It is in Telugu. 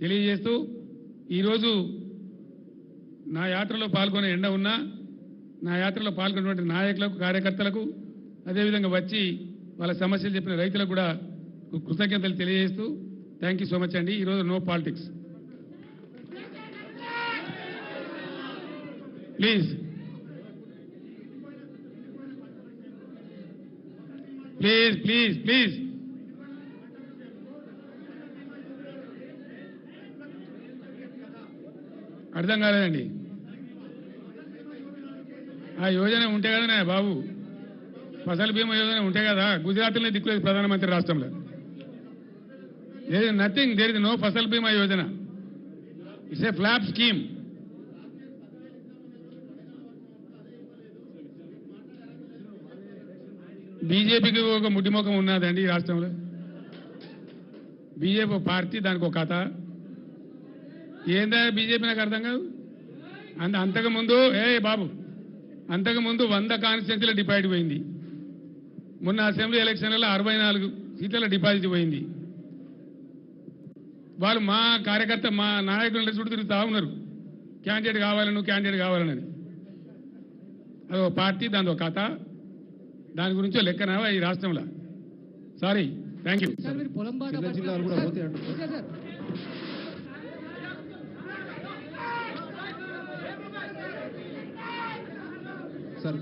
తెలియజేస్తూ ఈరోజు నా యాత్రలో పాల్గొనే ఎండ ఉన్నా నా యాత్రలో పాల్గొన్నటువంటి నాయకులకు కార్యకర్తలకు అదేవిధంగా వచ్చి వాళ్ళ సమస్యలు చెప్పిన రైతులకు కూడా కృతజ్ఞతలు తెలియజేస్తూ థ్యాంక్ యూ సో మచ్ అండి. ఈరోజు no politics please please please please అర్థం కాలేదండి. ఆ యోజన ఉంటే కదనే బాబు, ఫసల్ బీమా యోజన ఉంటే కదా. గుజరాత్లో దిక్కులేదు ప్రధానమంత్రి రాష్ట్రంలో. There is nothing, there is no Fasal Bima Yojana. It's a flop scheme. బీజేపీకి ఒక ముడ్డిమోకం ఉన్నదండి ఈ రాష్ట్రంలో. బీజేపీ పార్టీ, దానికి ఒక కథ. ఏందా బీజేపీ నాకు అర్థం కాదు. అంతకుముందు బాబు అంతకుముందు 100 కాన్స్టిట్యూన్సీల డిపాజిట్ పోయింది. మొన్న అసెంబ్లీ ఎలక్షన్లలో 64 సీట్ల డిపాజిట్ పోయింది. వాళ్ళు మా కార్యకర్త మా నాయకుల చుట్టూ తిరుగుతూ ఉన్నారు, క్యాండిడేట్ కావాలను క్యాండిడేట్ కావాలని. అదో పార్టీ, దాని ఒక కథ, దాని గురించో లెక్కనావా ఈ రాష్ట్రంలో. Sorry, thank you. సార్